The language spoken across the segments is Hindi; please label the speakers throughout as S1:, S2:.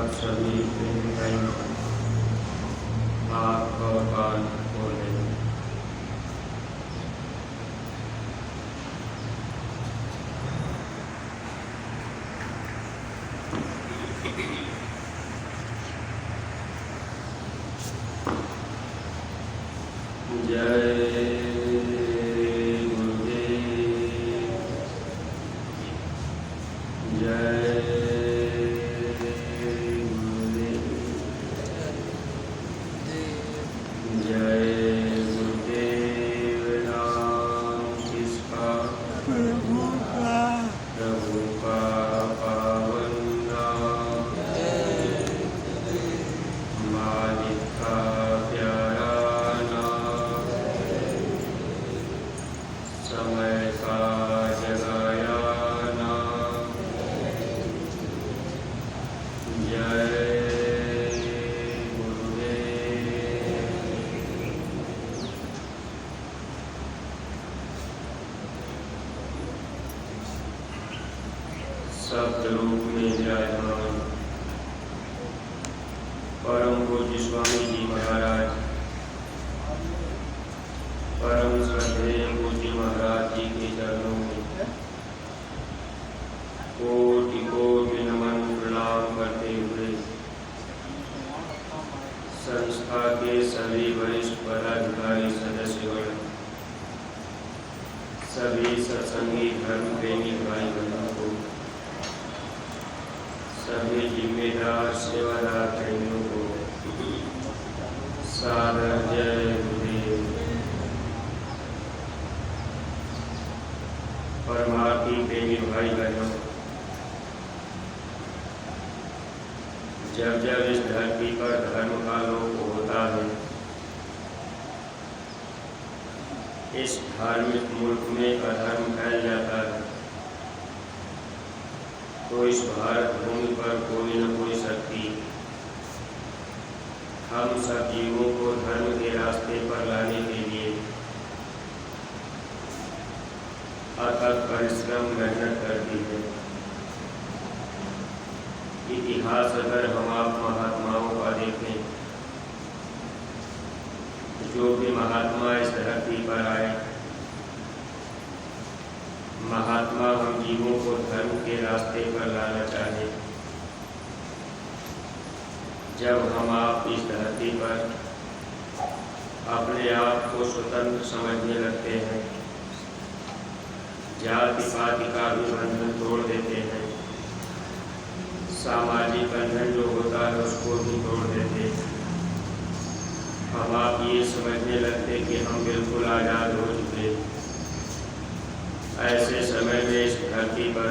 S1: आप सभी आँख और कान खोलें। जय सप्तलोक में विराजमान परम पूज्य स्वामी जी महाराज, परम श्रद्धेय पूज्य महाराज जी के चरणों में कोटि कोटि नमन प्रणाम करते हुए संस्था के सभी वरिष्ठ पदाधिकारी सदस्यगण, सभी सत्संगी धर्म प्रेमी भाई बहनों को, सभी जिम्मेदार सेवादार प्रेमियों को सादर जय गुरुदेव। परमार्थी प्रेमी भाई बहनों, जब जब इस धरती पर धर्म का लोप होता है, इस धार्मिक मुल्क में अधर्म फैल जाता है, तो इस भारत भूमि पर कोई न कोई शक्ति हम सब जीवों को धर्म के रास्ते पर लाने के लिए अथक परिश्रम मेहनत करती है। इतिहास अगर हम आप महात्माओं का देखें, जो भी महात्मा इस धरती पर आए, महात्मा हम जीवों को धर्म के रास्ते पर लाना चाहे। जब हम आप इस धरती पर अपने आप को स्वतंत्र समझने लगते हैं, जाति पाति का भी बंधन तोड़ देते हैं, सामाजिक बंधन जो होता है उसको भी तोड़ देते हैं, हम आप ये समझने लगते कि हम बिल्कुल आज़ाद हो चुके। ऐसे समय में इस धरती पर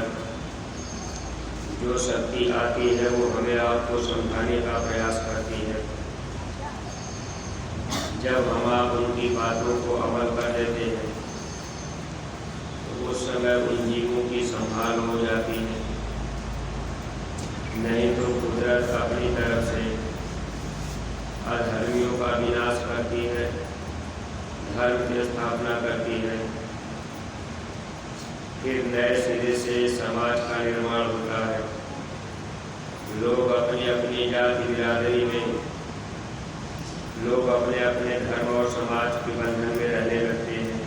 S1: जो शक्ति आती है वो हमें आपको समझाने का प्रयास करती है। जब हम आप उनकी बातों को अमल कर देते हैं तो उस समय उन जीवों की संभाल हो जाती है। नहीं तो कुदरत अपनी तरफ से अधर्मियों का विनाश करती है, धर्म की स्थापना करती है, फिर नए सिरे से समाज का निर्माण होता है। लोग अपनी अपनी जाति बिरादरी में, लोग अपने अपने धर्म और समाज के बंधन में रहने लगते हैं।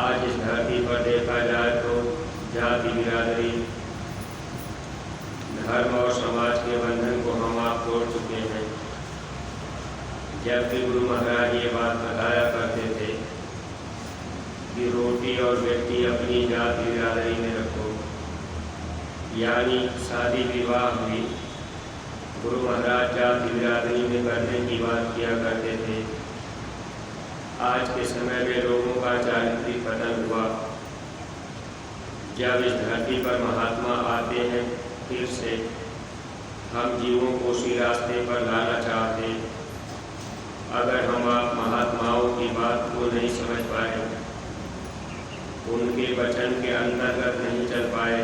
S1: आज इस धरती पर देखा जाए तो जाति बिरादरी, धर्म और समाज के बंधन को हम आप तोड़ चुके हैं। जबकि गुरु महाराज ये बात बताया करते थे कि रोटी और व्यक्ति अपनी जाति बिरादरी में रखो, यानी शादी विवाह भी गुरु महाराज जाति बिरादरी में करने की बात किया करते थे। आज के समय में लोगों का चारित्रिक पतन हुआ। जब इस धरती पर महात्मा आते हैं, फिर से हम जीवों को उसी रास्ते पर लाना चाहते। अगर हम आप महात्माओं की बात को नहीं समझ पाए, उनके वचन के अंतर्गत नहीं चल पाए,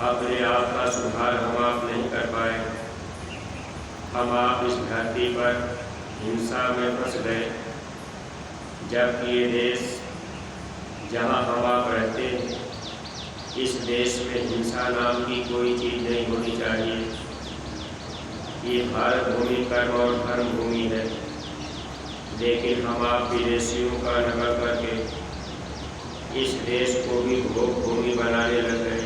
S1: अपने आप का सुधार हम आप नहीं कर पाए, हम आप इस धरती पर हिंसा में फंस गए। जबकि ये देश जहाँ हम आप रहते हैं इस देश में हिंसा नाम की कोई चीज़ नहीं होनी चाहिए। ये भारत भूमि कर्म और धर्म भूमि है, लेकिन हम आप विदेशियों का नकल करके इस देश को भी भोग भूमि बनाने लग गए।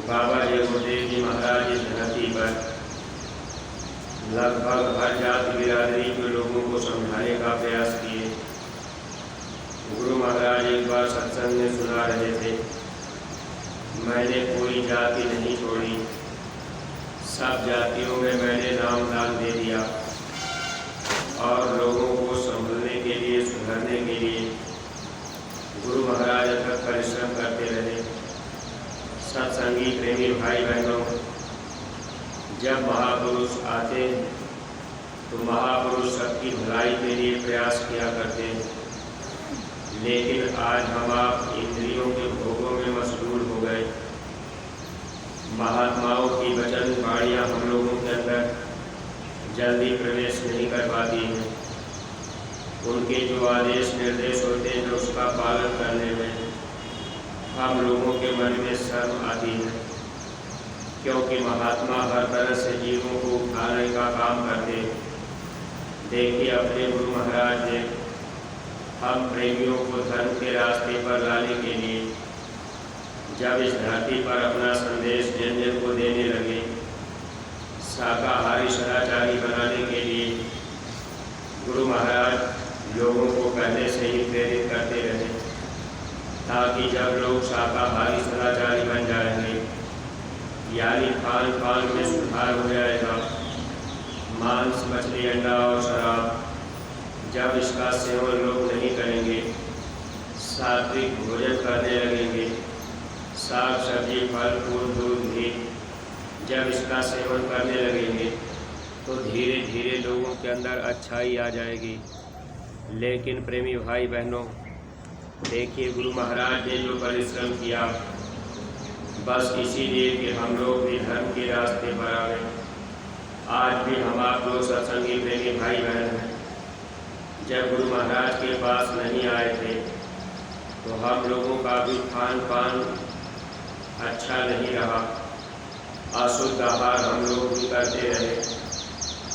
S1: बाबा जगदेव जी महाराज इस धरती पर लगभग हर जाति बिरादरी के लोगों को समझाने का प्रयास किए। गुरु महाराज एक बार सत्संग में सुना रहे थे, मैंने कोई जाति नहीं छोड़ी, सब जातियों में मैंने नाम दान दे दिया। और लोगों को संभलने के लिए, सुधरने के लिए गुरु महाराज अथक परिश्रम करते रहे। सत्संगी प्रेमी भाई बहनों, जब महापुरुष आते तो महापुरुष सबकी भलाई के लिए प्रयास किया करते हैं, लेकिन आज हम आप इंद्रियों के भोगों में मशगूल हो गए। महात्माओं की वचन वाणियाँ हम लोगों के अंदर जल्दी प्रवेश नहीं कर पाती हैं। उनके जो आदेश निर्देश होते हैं, उसका पालन करने में हम लोगों के मन में शर्म आती है, क्योंकि महात्मा हर तरह से जीवों को उठाने का काम करते हैं। देखिए, अपने गुरु महाराज ने हम प्रेमियों को धर्म के रास्ते पर लाने के लिए जब इस धरती पर अपना संदेश जन जन को देने लगे, शाकाहारी सदाचारी बनाने के लिए गुरु महाराज लोगों को पहले से ही प्रेरित करते रहे, ताकि जब लोग शाकाहारी सदाचारी बन जाएंगे, यानी खान पान में सुधार हो जाएगा, मांस मछली अंडा और शराब जब इसका सेवन लोग नहीं करेंगे, सात्विक भोजन करने लगेंगे, साग सब्जी फल फूल दूध घी जब इसका सेवन करने लगेंगे, तो धीरे धीरे लोगों के अंदर अच्छाई आ जाएगी। लेकिन प्रेमी भाई बहनों, देखिए, गुरु महाराज ने जो परिश्रम किया, बस इसीलिए कि हम लोग भी धर्म के रास्ते पर आ गए। आज भी हम आप लोग सत्संगी प्रेमी भाई बहन हैं। जब गुरु महाराज के पास नहीं आए थे तो हम लोगों का भी खान पान अच्छा नहीं रहा, अशुद्ध आहार हम लोग भी करते रहे।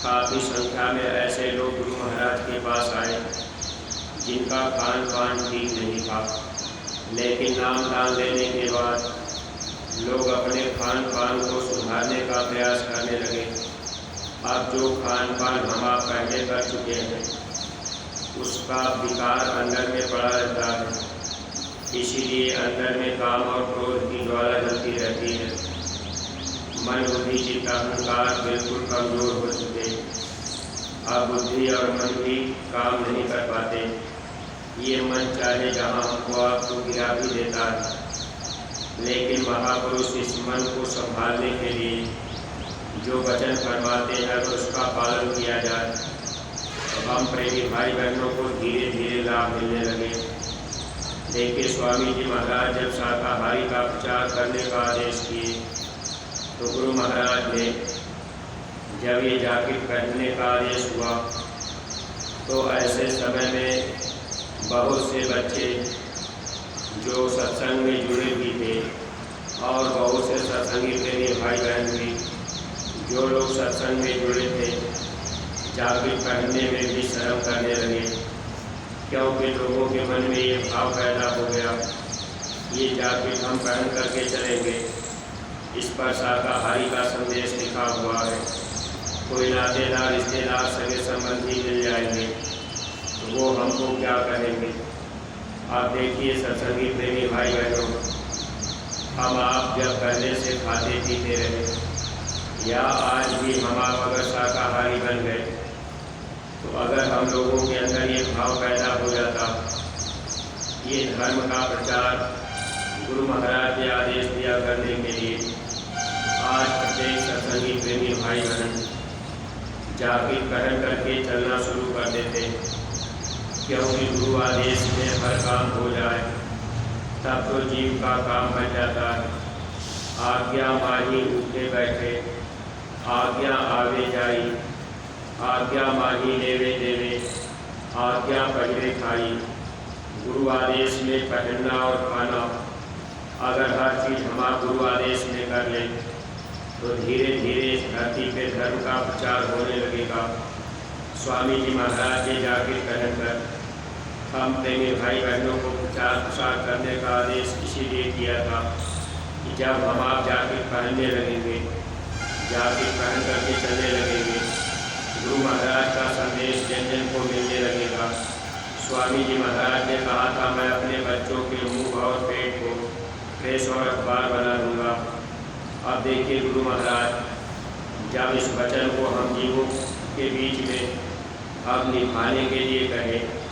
S1: काफ़ी संख्या में ऐसे लोग गुरु महाराज के पास आए जिनका खान पान ठीक नहीं था, लेकिन नाम दान देने के बाद लोग अपने खान पान को सुधारने का प्रयास करने लगे। अब जो खान पान हम आप पहले कर चुके हैं, उसका विकार अंदर में पड़ा रहता है, इसीलिए अंदर में काम और क्रोध की ज्वाला जलती रहती है। मन बुद्धि चित्त अहंकार बिल्कुल कमजोर हो चुके, अब बुद्धि और मन भी काम नहीं कर पाते। ये मन चाहे जहाँ हमको आपको गिरा भी देता है, लेकिन महापुरुष इस मन को संभालने के लिए जो वचन फरमाते हैं उसका पालन किया जाए, तो हम प्रेमी भाई बहनों को धीरे धीरे लाभ मिलने लगे। देखिए, स्वामी जी महाराज जब शाकाहारी का प्रचार करने का आदेश किए, तो गुरु महाराज ने जब ये जैकेट पहनने का आदेश हुआ, तो ऐसे समय में बहुत से बच्चे जो सत्संग में जुड़े भी थे और बहुत से सत्संगी प्रेमी भाई बहन भी जो लोग सत्संग में जुड़े थे, जैकेट पहनने में भी शर्म करने लगे, क्योंकि लोगों के मन में ये भाव पैदा हो गया, ये जैकेट हम पहन करके चलेंगे, इस पर शाकाहारी का संदेश लिखा हुआ है, कोई नातेदार रिश्तेदार सगे संबंधी मिल जाएंगे तो वो हमको क्या कहेंगे। आप देखिए सत्संगी प्रेमी भाई बहनों, हम आप जब पहले से खाते पीते रहे या आज भी हम आप अगर शाकाहारी बन गए, तो अगर हम लोगों के अंदर ये भाव पैदा हो जाता, ये धर्म का प्रचार गुरु महाराज ने आदेश दिया करने के लिए आज प्रत्येक सत्संगी प्रेमी भाई बहन जैकेट पहन करके चलना शुरू कर देते, क्योंकि गुरु आदेश में हर काम हो जाए तब तो जीव का काम बन जाता है। आज्ञा माही उठे बैठे, आज्ञा आवे जाई, आज्ञा माही लेवे देवे, आज्ञा पहले खाई। गुरु आदेश में पहनना और खाना अगर हर चीज़ हम आप गुरु आदेश में कर लें तो धीरे धीरे इस धरती पे धर्म का प्रचार होने लगेगा। स्वामी जी महाराज के जाकिर कहकर हम प्रेमी भाई बहनों को प्रचार प्रसार करने का आदेश इसीलिए किया था कि जब हम आप जाकिर पहनने लगेंगे, जाकिर पहन करके चलने लगेंगे, गुरु महाराज का संदेश जन जन को मिलने लगेगा। स्वामी जी महाराज ने कहा था, मैं अपने बच्चों के मुंह और पेट को प्रेस और अखबार बना दूंगा। अब देखिए गुरु महाराज जब इस वचन को हम जीवों के बीच में अब निभाने के लिए कहें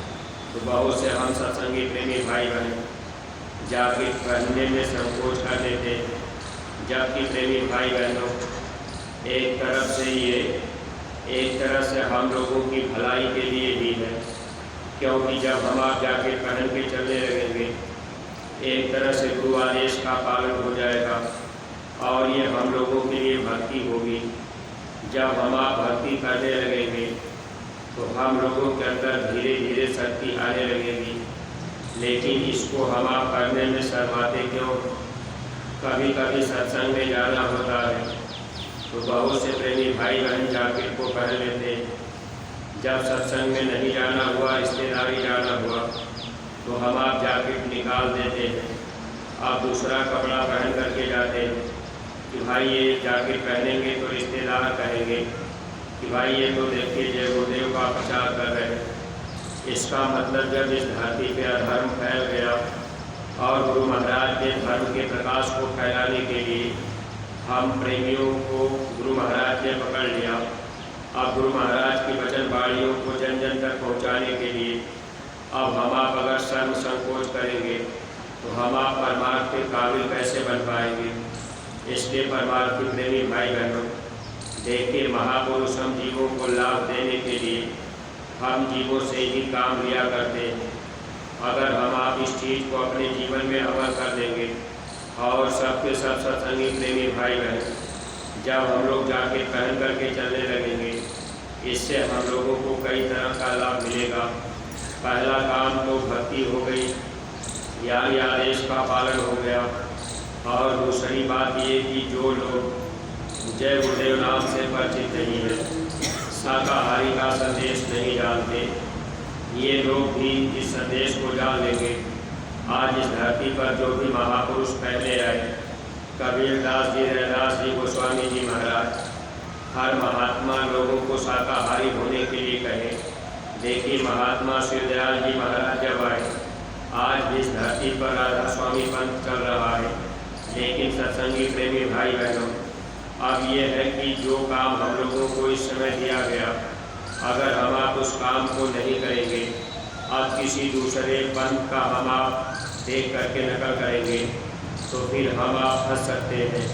S1: तो बहुत से हम सत्संगी प्रेमी भाई बहन जाकिर पहनने में संकोच कर देते, जबकि प्रेमी भाई बहनों एक तरफ से ये एक तरह से हम लोगों की भलाई के लिए भी है, क्योंकि जब हम आप जाकिर पहन के चलने लगेंगे एक तरह से गुरु आदेश का पालन हो जाएगा और ये हम लोगों के लिए भक्ति होगी। जब हम आप भक्ति करने लगेंगे तो हम लोगों के अंदर धीरे धीरे शक्ति आने लगेगी, लेकिन इसको हम आप करने में शर्माते क्यों? कभी कभी सत्संग में जाना होता है तो बहुत से प्रेमी भाई बहन जाकिर को पहन लेते हैं। जब सत्संग में नहीं जाना हुआ, रिश्तेदारी जाना हुआ तो हम आप जाकिर निकाल देते हैं, आप दूसरा कपड़ा पहन करके जाते हैं कि भाई ये जाकिर पहनेंगे तो रिश्तेदार कहेंगे कि भाई ये तो देखिए जय गुरुदेव का प्रचार कर रहे हैं। इसका मतलब जब इस धरती पे अधर्म फैल गया और गुरु महाराज के धर्म के प्रकाश को फैलाने के लिए हम प्रेमियों को गुरु महाराज ने पकड़ लिया। अब गुरु महाराज की वचन वाणियों को जन जन तक पहुँचाने के लिए अब हम आप अगर शर्म संकोच करेंगे तो हम आप परमार्थ के काबिल कैसे बन पाएंगे? इसलिए परमार्थी प्रेमी भाई बहनों देखिए, महापुरुष हम जीवों को लाभ देने के लिए हम जीवों से ही काम लिया करते हैं। अगर हम आप इस चीज़ को अपने जीवन में अमल कर देंगे और सबके सब सत्संगी प्रेमी भाई बहन जब हम लोग जाके पहन करके चलने लगेंगे, इससे हम लोगों को कई तरह का लाभ मिलेगा। पहला काम तो भक्ति हो गई, यानी आदेश का पालन हो गया, और दूसरी बात ये कि जो लोग जय गुरुदेव नाम से परिचित नहीं है, शाकाहारी का संदेश नहीं जानते, ये लोग भी इस संदेश को जान लेंगे। आज इस धरती पर जो भी महापुरुष पहले आए, कबीरदास जी, रैदास जी, गोस्वामी जी महाराज, हर महात्मा लोगों को शाकाहारी होने के लिए कहे। देखिए महात्मा शिवदयाल जी महाराज जब आए, आज इस धरती पर राधा स्वामी पंथ चल रहा है, लेकिन सत्संगी प्रेमी भाई बहनों अब ये है कि जो काम हम लोगों को इस समय दिया गया, अगर हम आप उस काम को नहीं करेंगे, अब किसी दूसरे पंथ का हम आप देख करके नकल करेंगे तो फिर हम आप फंस सकते हैं,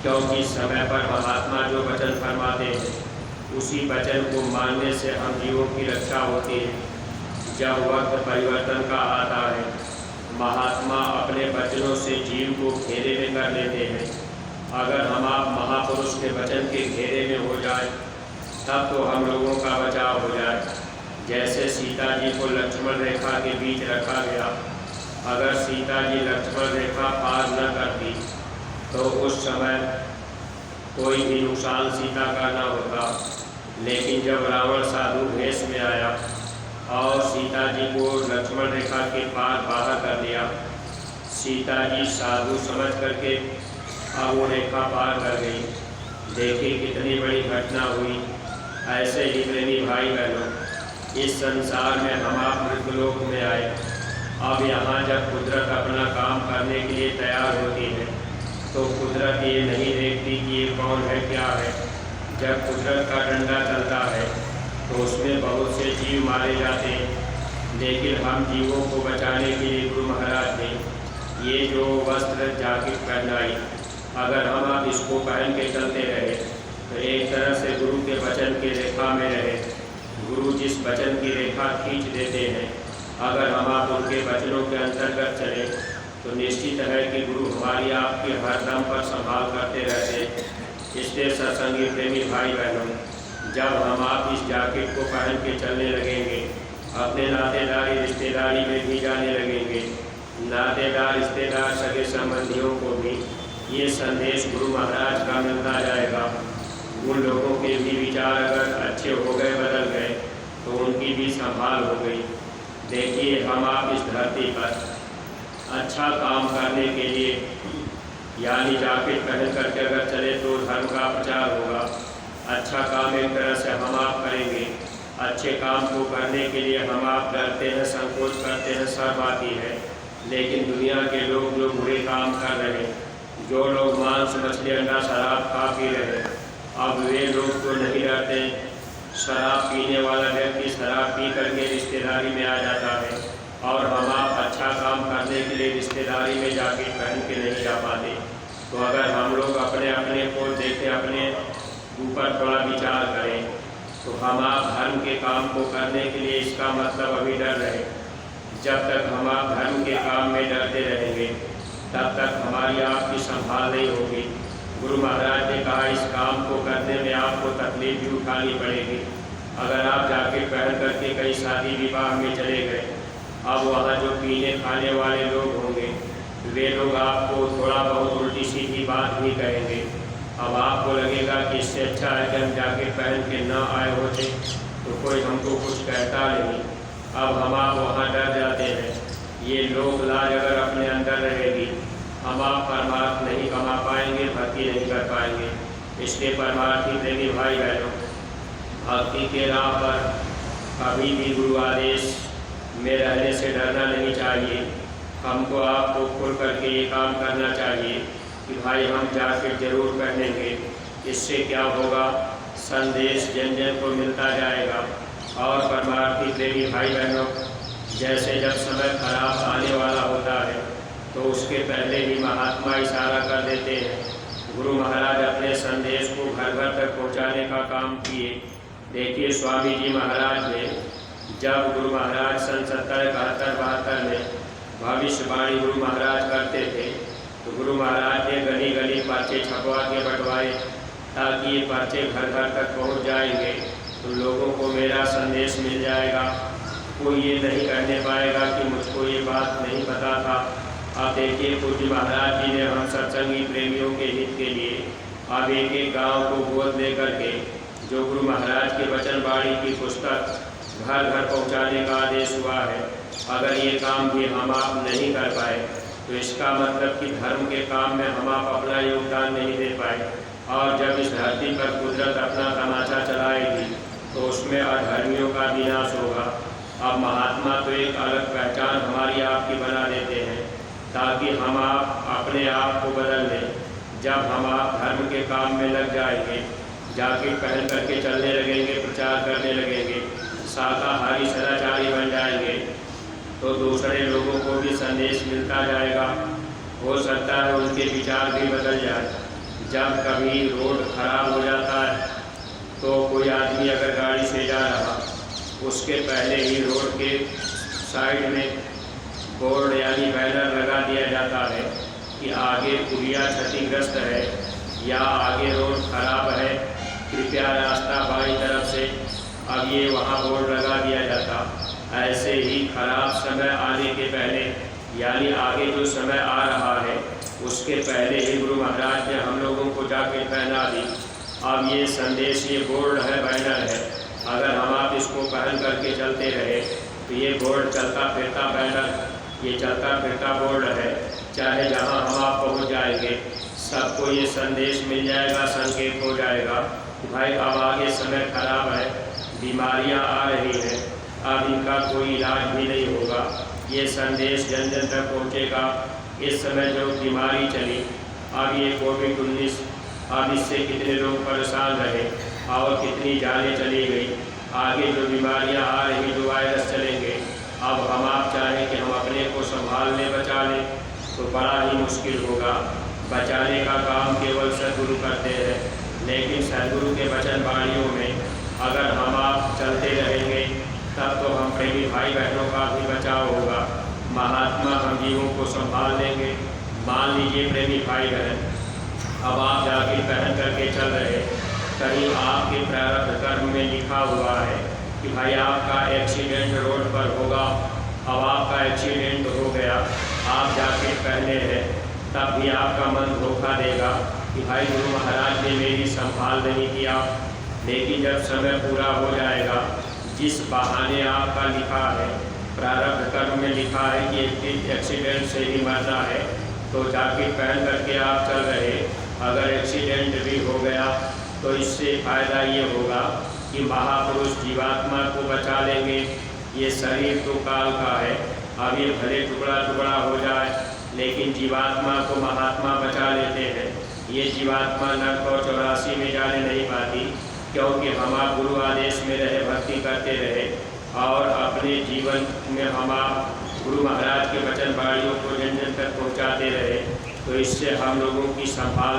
S1: क्योंकि समय पर महात्मा जो वचन फरमाते हैं उसी वचन को मानने से हम जीवों की रक्षा होती है। जब वक्त परिवर्तन का आता है, महात्मा अपने वचनों से जीव को घेरे में कर लेते हैं। अगर हम आप महापुरुष के वचन के घेरे में हो जाए तब तो हम लोगों का बचाव हो जाए। जैसे सीता जी को लक्ष्मण रेखा के बीच रखा गया, अगर सीता जी लक्ष्मण रेखा पार न करती तो उस समय कोई भी नुकसान सीता का न होता। लेकिन जब रावण साधु भेष में आया और सीता जी को लक्ष्मण रेखा के पार बाहर कर दिया, सीता जी साधु समझ करके अब वो रेखा पार कर गई। देखिए कितनी बड़ी घटना हुई। ऐसे ही प्रेमी भाई बहनों, इस संसार में हम आप मृतलोक में आए। अब यहाँ जब कुदरत अपना काम करने के लिए तैयार होती है तो कुदरत ये नहीं देखती कि ये कौन है क्या है। जब कुदरत का डंडा चलता है तो उसमें बहुत से जीव मारे जाते हैं, लेकिन हम जीवों को बचाने के लिए गुरु महाराज ने ये जो वस्त्र जाकिर पहनाई, अगर हम आप इसको पहन के चलते रहे तो एक तरह से गुरु के वचन की रेखा में रहे। गुरु जिस वचन की रेखा खींच देते हैं, अगर हम आप उनके वचनों के अंतर्गत चले तो निश्चित है कि गुरु हमारी आपके हर दम पर संभाल करते रहते। इसलिए सत्संगी प्रेमी भाई बहनों, जब हम आप इस जैकेट को पहन के चलने लगेंगे, अपने नातेदारी रिश्तेदारी में भी जाने लगेंगे, नातेदार, रिश्तेदार, सगे संबंधियों को भी ये संदेश गुरु महाराज का मिलता जाएगा। उन लोगों के भी विचार अगर अच्छे हो गए, बदल गए, तो उनकी भी संभाल हो गई। देखिए, हम आप इस धरती पर अच्छा काम करने के लिए यानी जैकेट पहन करके अगर चले तो धर्म का प्रचार होगा। अच्छा काम एक तरह से हम आप करेंगे। अच्छे काम को करने के लिए हम आप डरते हैं, संकोच करते हैं, शर्म आती है। लेकिन दुनिया के लोग जो बुरे काम कर रहे, जो लोग मांस, मछली, अंडा, शराब खा पी रहे, अब वे लोग तो नहीं डरते। शराब पीने वाला व्यक्ति शराब पी करके रिश्तेदारी में आ जाता है, और हम आप अच्छा काम करने के लिए रिश्तेदारी में जैकेट पहन के नहीं जा पाते। तो अगर हम लोग अपने अपने को देखें, अपने ऊपर थोड़ा विचार करें, तो हम आप धर्म के काम को करने के लिए इसका मतलब अभी डर रहे। जब तक हम आप धर्म के काम में डरते रहेंगे, तब तक हमारी आपकी संभाल नहीं होगी। गुरु महाराज ने कहा, इस काम को करने में आपको तकलीफ भी उठानी पड़ेगी। अगर आप जैकेट पहन करके कहीं शादी विवाह में चले गए, अब वहाँ जो पीने खाने वाले लोग होंगे, वे लोग आपको थोड़ा बहुत उल्टी सीधी बात भी कहेंगे। अब आपको लगेगा कि इससे अच्छा है कि हम जैकेट पहन के न आए होते, तो कोई हमको कुछ कहता नहीं। अब हम आप वहाँ डर जाते हैं। ये लोक लाज अगर अपने अंदर रहेगी, हम आप परमार्थ नहीं कमा पाएंगे, भक्ति नहीं कर पाएंगे। इसलिए परमार्थी प्रेमी भाई बहनों, भक्ति के राह पर कभी भी गुरु आदेश में रहने से डरना नहीं चाहिए। हमको आपको खुल करके ये काम करना चाहिए कि भाई हम जैकेट जरूर पहनेंगे। इससे क्या होगा, संदेश जन जन को मिलता जाएगा। और परमार्थी प्रेमी भाई बहनों, जैसे जब समय खराब आने वाला होता है, तो उसके पहले ही महात्मा इशारा कर देते हैं। गुरु महाराज अपने संदेश को घर घर तक पहुँचाने का काम किए। देखिए, स्वामी जी महाराज ने जब गुरु महाराज सन 70-71-72 में भविष्यवाणी गुरु महाराज करते थे, तो गुरु महाराज ने गली गली पर्चे छपवा के बंटवाए, ताकि ये पर्चे घर घर तक पहुंच जाएंगे, तो लोगों को मेरा संदेश मिल जाएगा। कोई ये नहीं कहने पाएगा कि मुझको ये बात नहीं पता था। आप देखिए, पूज्य महाराज जी ने हम सत्संगी प्रेमियों के हित के लिए अब एक एक गाँव को गोद लेकर के जो गुरु महाराज के वचन वाणी की पुस्तक घर घर पहुंचाने का आदेश हुआ है। अगर ये काम भी हम आप नहीं कर पाए, तो इसका मतलब कि धर्म के काम में हम आप अपना योगदान नहीं दे पाए। और जब इस धरती पर कुदरत अपना तमाचा चलाएगी, तो उसमें अधर्मियों का विनाश होगा। अब महात्मा तो एक अलग पहचान हमारी आपकी बना देते हैं, ताकि हम आप अपने आप को बदल लें। जब हम आप धर्म के काम में लग जाएंगे, जैकेट पहन करके चलने लगेंगे, प्रचार करने लगेंगे, शाकाहारी सदाचारी बन जाएंगे, तो दूसरे लोगों को भी संदेश मिलता जाएगा। हो सकता है उनके विचार भी बदल जाए। जब कभी रोड खराब हो जाता है, तो कोई आदमी अगर गाड़ी से जा रहा, उसके पहले ही रोड के साइड में बोर्ड यानी बैनर लगा दिया जाता है कि आगे पुलिया क्षतिग्रस्त है या आगे रोड खराब है, कृपया रास्ता बाईं तरफ से। अब ये वहाँ बोर्ड लगा दिया जाता। ऐसे ही खराब समय आने के पहले, यानी आगे जो समय आ रहा है, उसके पहले ही गुरु महाराज ने हम लोगों को जैकेट पहना दी। अब ये संदेश, ये बोर्ड है, बैनर है, अगर हम आप इसको पहन करके चलते रहे, तो ये बोर्ड चलता फिरता बैनर, ये चलता फिरता बोर्ड है, चाहे जहाँ हम आप पहुँच जाएंगे, सबको ये संदेश मिल जाएगा, संकेत हो जाएगा कि भाई अब आगे समय खराब है, बीमारियाँ आ रही हैं, अब इनका कोई इलाज भी नहीं होगा। ये संदेश जन जन तक पहुँचेगा। इस समय जो बीमारी चली, अब ये कोविड-19, अब इससे कितने लोग परेशान रहे और कितनी जानें चली गई। आगे जो बीमारियां आ रही, जो वायरस चलेंगे, अब हम आप चाहें कि हम अपने को संभाल लें, बचा लें, तो बड़ा ही मुश्किल होगा। बचाने का काम केवल सद्गुरु करते हैं, लेकिन सद्गुरु के वचन वाणियों में अगर हम आप चलते रहेंगे, तब तो हम प्रेमी भाई बहनों का भी बचाव होगा। महात्मा हम जीवों को संभाल लेंगे। मान लीजिए प्रेमी भाई बहन, अब आप जैकेट पहन करके चल रहे, कहीं आपके प्रारब्ध कर्म में लिखा हुआ है कि भाई आपका एक्सीडेंट रोड पर होगा। अब आपका एक्सीडेंट हो गया, आप जैकेट पहने हैं तब भी आपका मन धोखा देगा कि भाई गुरु महाराज ने मेरी संभाल नहीं किया। लेकिन जब समय पूरा हो जाएगा, जिस बहाने आपका लिखा है, प्रारब्ध कर्म में लिखा है कि एक्सीडेंट से ही मरना है, तो जैकेट पहन करके आप चल रहे, अगर एक्सीडेंट भी हो गया तो इससे फ़ायदा ये होगा कि महापुरुष जीवात्मा को बचा लेंगे। ये शरीर तो काल का है, अब ये भले टुकड़ा टुकड़ा हो जाए, लेकिन जीवात्मा को महात्मा बचा लेते हैं। ये जीवात्मा नरक और 84 में जाने नहीं पाती, क्योंकि हम आप गुरु आदेश में रहे, भक्ति करते रहे और अपने जीवन में हम आप गुरु महाराज के वचन वाणियों को जन जन तक पहुँचाते रहे। तो इससे हम लोगों की संभाल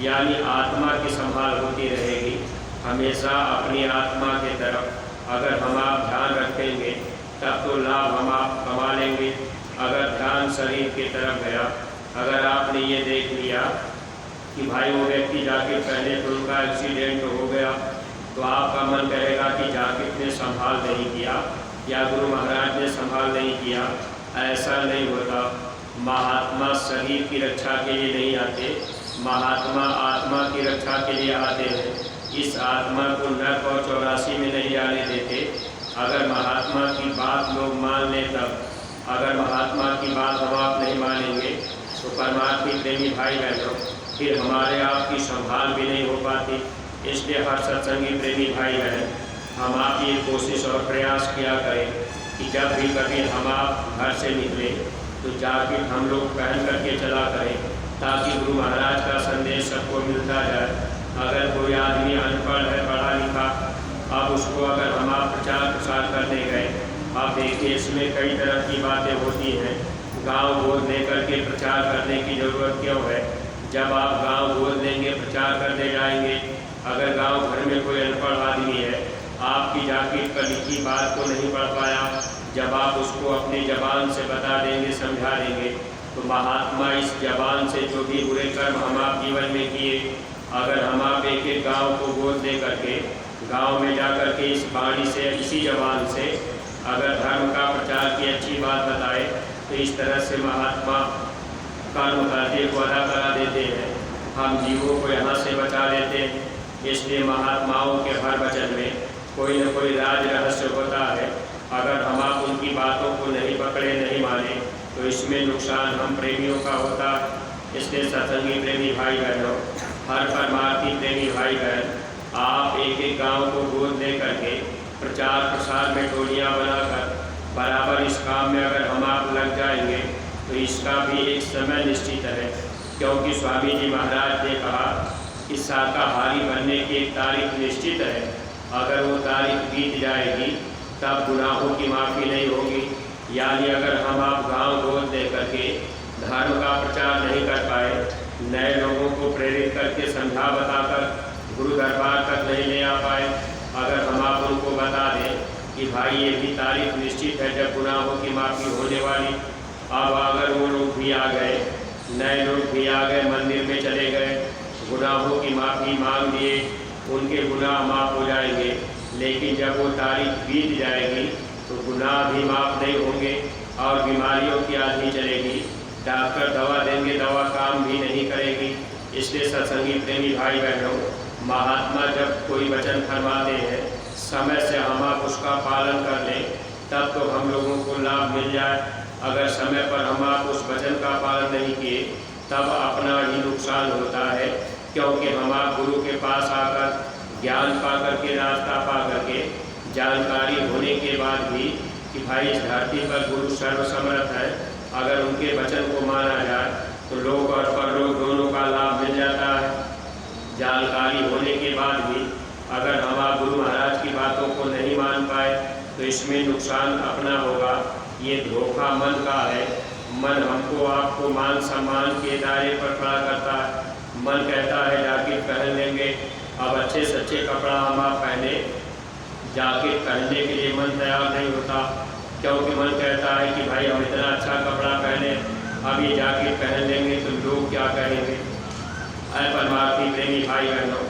S1: यानी आत्मा की संभाल होती रहेगी। हमेशा अपनी आत्मा के तरफ अगर हम आप ध्यान रखेंगे तब तो लाभ हम आप कमा लेंगे। अगर ध्यान शरीर की तरफ गया, अगर आपने ये देख लिया कि भाई वो व्यक्ति जैकेट पहने तो उनका एक्सीडेंट हो गया, तो आपका मन कहेगा कि जैकेट ने संभाल नहीं किया या गुरु महाराज ने संभाल नहीं किया। ऐसा नहीं होता। महात्मा शरीर की रक्षा के लिए नहीं आते, महात्मा आत्मा की रक्षा के लिए आते हैं। इस आत्मा को नरक और 84 में नहीं जाने देते। अगर महात्मा की बात लोग मान लें तब, अगर महात्मा की बात हम आप नहीं मानेंगे तो परमात्मा प्रेमी भाई बहनों फिर हमारे आप की संभाल भी नहीं हो पाती। इसलिए हर सत्संगी प्रेमी भाई बहन हम आप ये कोशिश और प्रयास किया करें कि जब भी कभी हम आप घर से निकले तो जैकेट हम लोग पहन करके चला करें, ताकि गुरु महाराज का संदेश सबको मिलता जाए। अगर कोई आदमी अनपढ़ है, पढ़ा लिखा, अब उसको अगर हम आप प्रचार प्रसार करने गए, आप देखिए इसमें कई तरह की बातें होती हैं। गांव गोद लेकर के प्रचार करने की ज़रूरत क्यों है? जब आप गांव गोद लेंगे, प्रचार करने जाएंगे, अगर गांव भर में कोई अनपढ़ आदमी है, आपकी जैकेट पर लिखी बात को नहीं पढ़ पाया, जब आप उसको अपनी ज़बान से बता देंगे, समझा देंगे, तो महात्मा इस ज़बान से जो भी बुरे कर्म हम आप जीवन में किए, अगर हम आप एक एक गाँव को गोद ले करके गाँव में जा कर के इस वाणी से, इसी ज़बान से अगर धर्म का प्रचार की अच्छी बात बताए, तो इस तरह से महात्मा कर्म कर्तव्य को अदा करा देते हैं। हम जीवों को यहाँ से बचा लेते हैं। इसलिए महात्माओं के हर वचन में कोई न कोई राज रहस्य होता है। अगर हम आप उनकी बातों को नहीं पकड़े, नहीं माने, तो इसमें नुकसान हम प्रेमियों का होता है। इसलिए सत्संगी प्रेमी भाई बहनों, हर परमार्थी प्रेमी भाई बहन, आप एक एक गांव को गोद ले करके प्रचार प्रसार में टोलियाँ बनाकर बराबर इस काम में अगर हम आप लग जाएंगे तो इसका भी एक समय निश्चित है। क्योंकि स्वामी जी महाराज ने कहा कि शाकाहारी बनने की एक तारीख निश्चित है, अगर वो तारीख बीत जाएगी तब गुनाहों की माफ़ी नहीं होगी। यानी अगर हम आप गाँव गोद ले करके धर्म का प्रचार नहीं कर पाए, नए लोगों को प्रेरित करके समझा बताकर गुरु दरबार तक नहीं ले आ पाए, अगर हम आप उनको बता दें कि भाई ये भी तारीख निश्चित है जब गुनाहों की माफ़ी होने वाली, अब अगर वो लोग भी आ गए, नए लोग भी आ गए, मंदिर में चले गए, गुनाहों की माफ़ी मांग दिए, उनके गुनाह माफ़ हो जाएंगे। लेकिन जब वो तारीख बीत जाएगी तो गुनाह भी माफ़ नहीं होंगे और बीमारियों की आंधी चलेगी। डॉक्टर दवा देंगे, दवा काम भी नहीं करेगी। इसलिए सत्संगी प्रेमी भाई बहनों, महात्मा जब कोई वचन फरमाते हैं, समय से हम आप उसका पालन कर लें, तब तो हम लोगों को लाभ मिल जाए। अगर समय पर हम आप उस वचन का पालन नहीं किए, तब अपना ही नुकसान होता है। क्योंकि हम आप गुरु के पास आकर ज्ञान पा करके, रास्ता पा करके, जानकारी होने के बाद भी कि भाई इस धरती पर गुरु सर्वसमर्थ है, अगर उनके वचन को माना जाए तो लोग और परलोक दोनों का लाभ मिल जाता है। जानकारी होने के बाद भी अगर हम आप गुरु महाराज की बातों को नहीं मान पाए तो इसमें नुकसान अपना होगा। ये धोखा मन का है। मन हमको आपको मान सम्मान के दायरे पर खड़ा करता है। मन कहता है जैकेट पहन लेंगे, अब अच्छे से अच्छे कपड़ा हम आप पहने, जैकेट पहनने के लिए मन तैयार नहीं होता, क्योंकि मन कहता है कि भाई हम इतना अच्छा कपड़ा पहने, अब ये जैकेट पहन लेंगे तो लोग क्या कहेंगे। अरे परमार्थी प्रेमी भाई बहनों,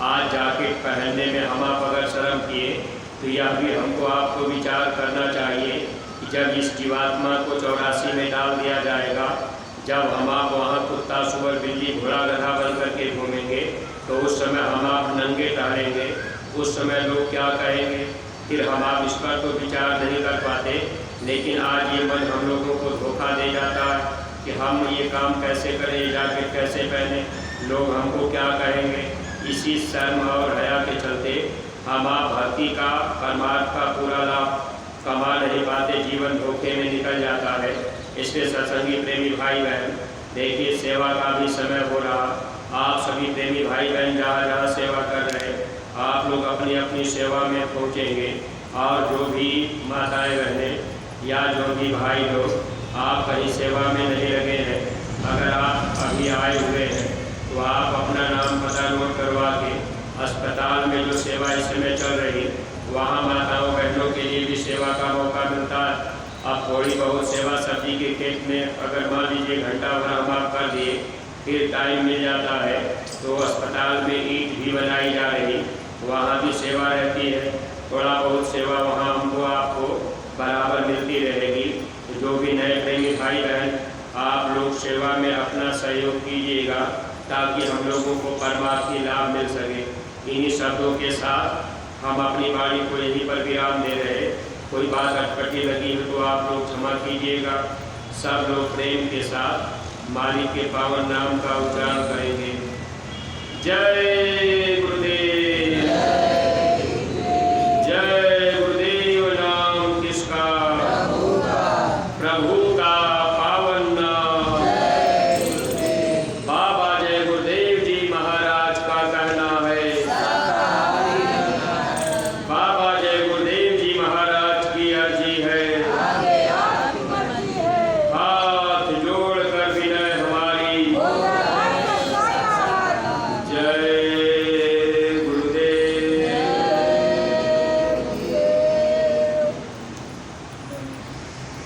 S1: आज जैकेट पहनने में हम आप अगर शर्म किए तो यह भी हमको आपको विचार करना चाहिए। जब इस जीवात्मा को 84 में डाल दिया जाएगा, जब हम आप वहाँ कुत्ता सुअर बिल्ली घोड़ा गधा बन करके घूमेंगे, तो उस समय हम आप नंगे टहलेंगे। उस समय लोग क्या कहेंगे? फिर हम आप इस पर तो विचार नहीं कर पाते। लेकिन आज ये मन हम लोगों को धोखा दे जाता है कि हम ये काम कैसे करें, जैकेट कैसे पहने, लोग हमको क्या कहेंगे। इसी शर्म और हया के चलते हम आप भक्ति का परमार्थ का पूरा लाभ कमा नहीं पाते, जीवन धोखे में निकल जाता है। इसलिए सत्संगी प्रेमी भाई बहन, देखिए सेवा का भी समय हो रहा। आप सभी प्रेमी भाई बहन जहाँ जहाँ सेवा कर रहे, आप लोग अपनी अपनी सेवा में पहुँचेंगे। और जो भी माताएं बहनें या जो भी भाई लोग आप कहीं सेवा में नहीं लगे हैं, अगर आप अभी आए हुए हैं तो आप अपना नाम पता नोट करवा के अस्पताल में जो सेवा इस समय चल रही, वहाँ माताओं बहनों के लिए भी सेवा का मौका मिलता है। अब थोड़ी बहुत सेवा सब्जी के खेत में अगर मान लीजिए घंटा भर हम आप कर दिए, फिर टाइम मिल जाता है तो अस्पताल में ईंट भी बनाई जा रही, वहाँ भी सेवा रहती है। थोड़ा बहुत सेवा वहाँ हमको आपको बराबर मिलती रहेगी। जो भी नए प्रेमी भाई बहन, आप लोग सेवा में अपना सहयोग कीजिएगा ताकि हम लोगों को परमार्थी लाभ मिल सके। इन्हीं शब्दों के साथ हम अपनी वाणी को यहीं पर विराम दे रहे। कोई बात अटपटी लगी हो तो आप लोग क्षमा कीजिएगा। सब लोग प्रेम के साथ मालिक के पावन नाम का उच्चारण करेंगे। जय